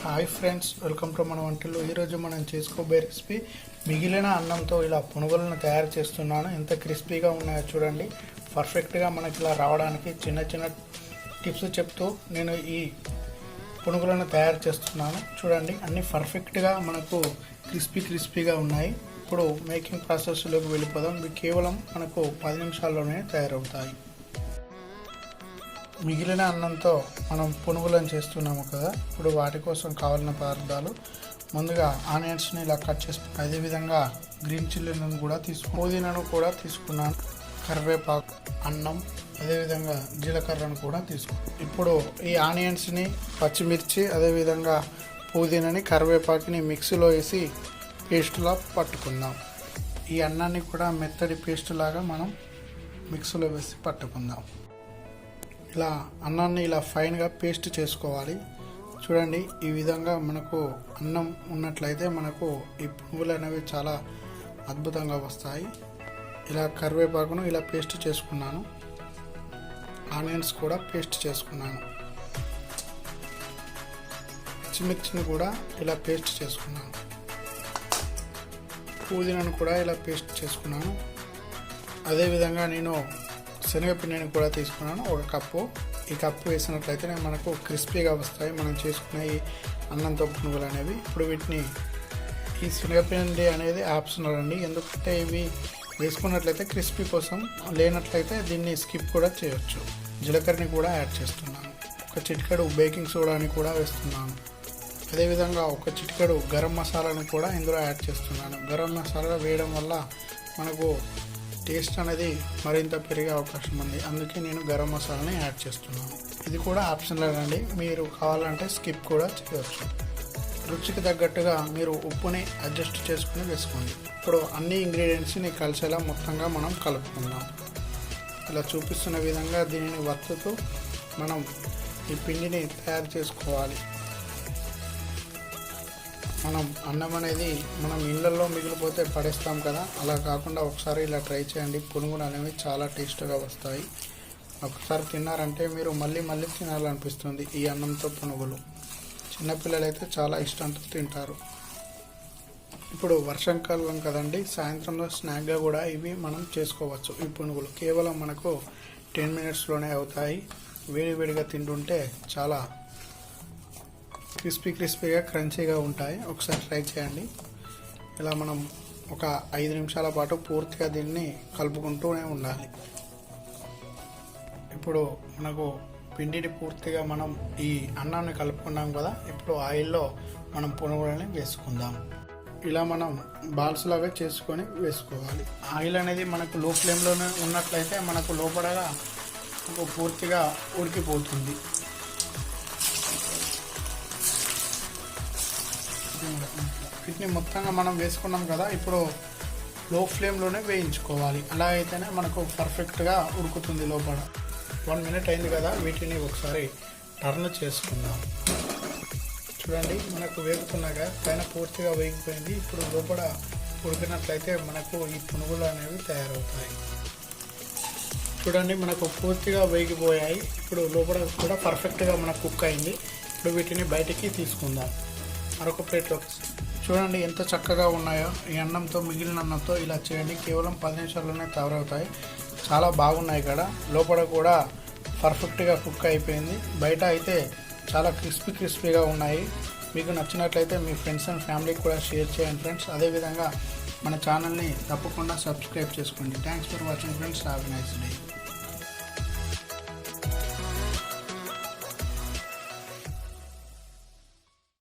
Hi friends, welcome to మన వంటలు. ఈరోజు మనం చేసుకోబోయే రెసిపీ మిగిలిన అన్నంతో ఇలా పునుగులను తయారు చేస్తున్నాను. ఎంత క్రిస్పీగా ఉన్నాయో చూడండి. పర్ఫెక్ట్గా మనకి ఇలా రావడానికి చిన్న చిన్న టిప్స్ చెప్తూ నేను ఈ పునుగులను తయారు చేస్తున్నాను. చూడండి, అన్నీ పర్ఫెక్ట్గా మనకు క్రిస్పీగా ఉన్నాయి. ఇప్పుడు మేకింగ్ ప్రాసెస్లోకి వెళ్ళిపోదాం. ఇవి కేవలం మనకు 10 నిమిషాల్లోనే తయారవుతాయి. మిగిలిన అన్నంతో మనం పునుగులను చేస్తున్నాము కదా. ఇప్పుడు వాటి కోసం కావాల్సిన పదార్థాలు: ముందుగా ఆనియన్స్ని ఇలా కట్ చేసి, అదేవిధంగా గ్రీన్ చిల్లీలను కూడా పుదీనాను కూడా తీసుకున్నాను, కరివేపాకు, అన్నం, అదేవిధంగా జీలకర్రను కూడా తీసుకున్నాను. ఇప్పుడు ఈ ఆనియన్స్ని, పచ్చిమిర్చి, అదేవిధంగా పుదీనాని, కరివేపాకుని మిక్సీలో వేసి పేస్టులా పట్టుకుందాం. ఈ అన్నాన్ని కూడా మెత్తడి పేస్ట్ లాగా మనం మిక్సీలో వేసి పట్టుకుందాం. ఇలా అన్నాన్ని ఇలా ఫైన్గా పేస్ట్ చేసుకోవాలి. చూడండి, ఈ విధంగా మనకు అన్నం ఉన్నట్లయితే మనకు ఈ పునుగులు అనేవి చాలా అద్భుతంగా వస్తాయి. ఇలా కరివేపాకును ఇలా పేస్ట్ చేసుకున్నాను, ఆనియన్స్ కూడా పేస్ట్ చేసుకున్నాను, పచ్చిమిర్చిని కూడా ఇలా పేస్ట్ చేసుకున్నాను, పుదీనాను కూడా ఇలా పేస్ట్ చేసుకున్నాను. అదేవిధంగా నేను శనగపిండిని కూడా తీసుకున్నాను, 1 కప్పు. ఈ కప్పు వేసినట్లయితే మనకు క్రిస్పీగా వస్తాయి మనం చేసుకునే ఈ అన్నంతో పునుగులు అనేవి. ఇప్పుడు వీటిని, ఈ శనగపిండి అనేది ఆప్షనల్ అండి, ఎందుకంటే ఇవి వేసుకున్నట్లయితే క్రిస్పీ కోసం, లేనట్లయితే దీన్ని స్కిప్ కూడా చేయొచ్చు. జీలకర్రని కూడా యాడ్ చేస్తున్నాను, 1 చిటికెడు బేకింగ్ సోడాని కూడా వేస్తున్నాను, అదేవిధంగా 1 చిటికెడు గరం మసాలాని కూడా ఇందులో యాడ్ చేస్తున్నాను. గరం మసాలా వేయడం వల్ల మనకు టేస్ట్ అనేది మరింత పెరిగే అవకాశం ఉంది, అందుకే నేను గరం మసాలాని యాడ్ చేస్తున్నాను. ఇది కూడా ఆప్షనల్ అండి, మీరు కావాలంటే స్కిప్ కూడా చేయవచ్చు. రుచికి తగ్గట్టుగా మీరు ఉప్పుని అడ్జస్ట్ చేసుకుని వేసుకోండి. ఇప్పుడు అన్ని ఇంగ్రీడియంట్స్ని కలిసేలా మొత్తంగా మనం కలుపుకుందాం. ఇలా చూపిస్తున్న విధంగా దీనిని వత్తుతూ మనం ఈ పిండిని తయారు చేసుకోవాలి. మనం అన్నం అనేది మనం ఇళ్ళల్లో మిగిలిపోతే పడేస్తాం కదా, అలా కాకుండా ఒకసారి ఇలా ట్రై చేయండి. పునుగులు అనేవి చాలా టేస్ట్గా వస్తాయి. ఒకసారి తిన్నారంటే మీరు మళ్ళీ మళ్ళీ తినాలనిపిస్తుంది ఈ అన్నంతో పునుగులు. చిన్నపిల్లలు అయితే చాలా ఇష్టంతో తింటారు. ఇప్పుడు వర్షాకాలం కదండి, సాయంత్రంలో స్నాక్గా కూడా ఇవి మనం చేసుకోవచ్చు. ఈ పునుగులు కేవలం మనకు 10 మినిట్స్లోనే అవుతాయి. వేడివేడిగా తింటుంటే చాలా క్రిస్పీగా క్రంచీగా ఉంటాయి. ఒకసారి ట్రై చేయండి. ఇలా మనం ఒక 5 నిమిషాల పాటు పూర్తిగా దీన్ని కలుపుకుంటూనే ఉండాలి. ఇప్పుడు మనకు పిండిని పూర్తిగా మనం ఈ అన్నాన్ని కలుపుకున్నాం కదా, ఇప్పుడు ఆయిల్లో మనం పునుగులని వేసుకుందాం. ఇలా మనం బాల్స్ లాగా చేసుకొని వేసుకోవాలి. ఆయిల్ అనేది మనకు లో ఫ్లేమ్లోనే ఉన్నట్లయితే మనకు లోపలగా పూర్తిగా ఉడికిపోతుంది. వీటిని మొత్తంగా మనం వేసుకున్నాం కదా, ఇప్పుడు లో ఫ్లేమ్లోనే వేయించుకోవాలి. అలా అయితేనే మనకు పర్ఫెక్ట్గా ఉడుకుతుంది లోపల. 1 మినిట్ అయింది కదా, వీటిని ఒకసారి టర్న్ చేసుకుందాం. చూడండి, మనకు వేగుతున్నాగా, పైన పూర్తిగా వేగిపోయింది. ఇప్పుడు లోపల ఉడికినట్లయితే మనకు ఈ పునుగులు అనేవి తయారవుతాయి. చూడండి, మనకు పూర్తిగా వేగిపోయాయి. ఇప్పుడు లోపల కూడా పర్ఫెక్ట్గా మనకు కుక్ అయింది. ఇప్పుడు వీటిని బయటికి తీసుకుందాం మరొక ప్లేట్లోకి. చూడండి ఎంత చక్కగా ఉన్నాయో. ఈ అన్నంతో, మిగిలిన అన్నంతో ఇలా చేయండి. కేవలం 10 నిమిషాల్లోనే తయారవుతాయి. చాలా బాగున్నాయి కదా, లోపల కూడా పర్ఫెక్ట్గా కుక్ అయిపోయింది. బయట అయితే చాలా క్రిస్పీగా ఉన్నాయి. మీకు నచ్చినట్లయితే మీ ఫ్రెండ్స్ అండ్ ఫ్యామిలీకి కూడా షేర్ చేయండి ఫ్రెండ్స్. అదేవిధంగా మన ఛానల్ని తప్పకుండా సబ్స్క్రైబ్ చేసుకోండి. Thanks for watching friends. Have a nice day.